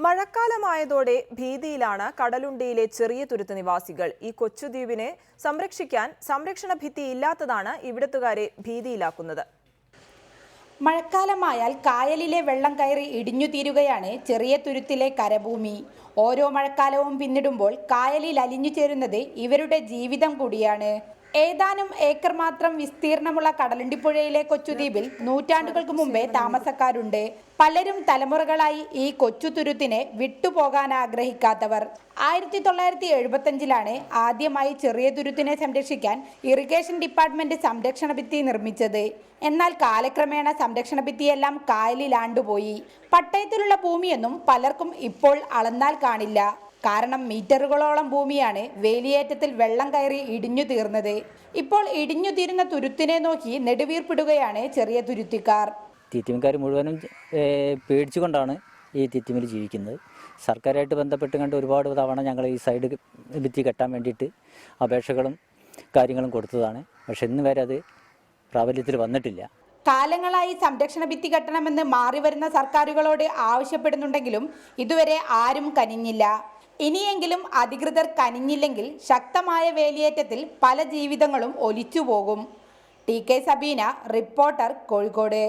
മഴക്കാലമായതോടെ ഭീതിയിലാണ് കടലുണ്ടിയിലെ ചെറിയ തുരുത്ത് നിവാസികൾ. ഈ കൊച്ചുദ്വീപിനെ സംരക്ഷിക്കാൻ സംരക്ഷണ ഭിത്തി ഇല്ലാത്തതാണ് ഇവിടത്തുകാരെ ഭീതിയിലാക്കുന്നത്. മഴക്കാലമായാൽ കായലിലെ വെള്ളം കയറി ഇടിഞ്ഞു തീരുകയാണ് ചെറിയ തുരുത്തിലെ കരഭൂമി. ഓരോ മഴക്കാലവും പിന്നിടുമ്പോൾ കായലിൽ അലിഞ്ഞു ചേരുന്നത് ഇവരുടെ ജീവിതം കൂടിയാണ്. ഏതാനും ഏക്കർ മാത്രം വിസ്തീർണമുള്ള കടലുണ്ടിപ്പുഴയിലെ കൊച്ചുദ്വീപിൽ നൂറ്റാണ്ടുകൾക്ക് മുമ്പേ താമസക്കാരുണ്ട്. പലരും തലമുറകളായി ഈ കൊച്ചുതുരുത്തിനെ വിട്ടുപോകാൻ ആഗ്രഹിക്കാത്തവർ. 1975 ആദ്യമായി ചെറിയ തുരുത്തിനെ സംരക്ഷിക്കാൻ ഇറിഗേഷൻ ഡിപ്പാർട്ട്മെന്റ് സംരക്ഷണ ഭിത്തി നിർമ്മിച്ചത്. എന്നാൽ കാലക്രമേണ സംരക്ഷണ ഭിത്തിയെല്ലാം കായലിലാണ്ടുപോയി. പട്ടയത്തിലുള്ള ഭൂമിയൊന്നും പലർക്കും ഇപ്പോൾ അളന്നാൽ കാണില്ല. കാരണം മീറ്ററുകളോളം ഭൂമിയാണ് വേലിയേറ്റത്തിൽ വെള്ളം കയറി ഇടിഞ്ഞു തീർന്നത്. ഇപ്പോൾ ഇടിഞ്ഞു തീരുന്ന തുരുത്തിനെ നോക്കി നെടുവീർപ്പിടുകയാണ് ചെറിയ തുരുത്തിക്കാർ. തീറ്റിമക്കാർ മുഴുവനും പേടിച്ചുകൊണ്ടാണ് ഈ തീറ്റിമിൽ ജീവിക്കുന്നത്. സർക്കാരായിട്ട് ബന്ധപ്പെട്ട് കണ്ട് ഒരുപാട് തവണ ഞങ്ങൾ ഈ സൈഡ് ഭിത്തി കെട്ടാൻ വേണ്ടിയിട്ട് അപേക്ഷകളും കാര്യങ്ങളും കൊടുത്തതാണ്. പക്ഷെ ഇന്ന് വരെ അത് പ്രാബല്യത്തിൽ വന്നിട്ടില്ല. കാലങ്ങളായി സംരക്ഷണ ഭിത്തി കെട്ടണമെന്ന് മാറിവരുന്ന സർക്കാരുകളോട് ആവശ്യപ്പെടുന്നുണ്ടെങ്കിലും ഇതുവരെ ആരും കനിഞ്ഞില്ല. ഇനിയെങ്കിലും അധികൃതർ കനിഞ്ഞില്ലെങ്കിൽ ശക്തമായ വേലിയേറ്റത്തിൽ പല ജീവിതങ്ങളും ഒലിച്ചുപോകും. T K Sabeena, reporter, Kozhikode.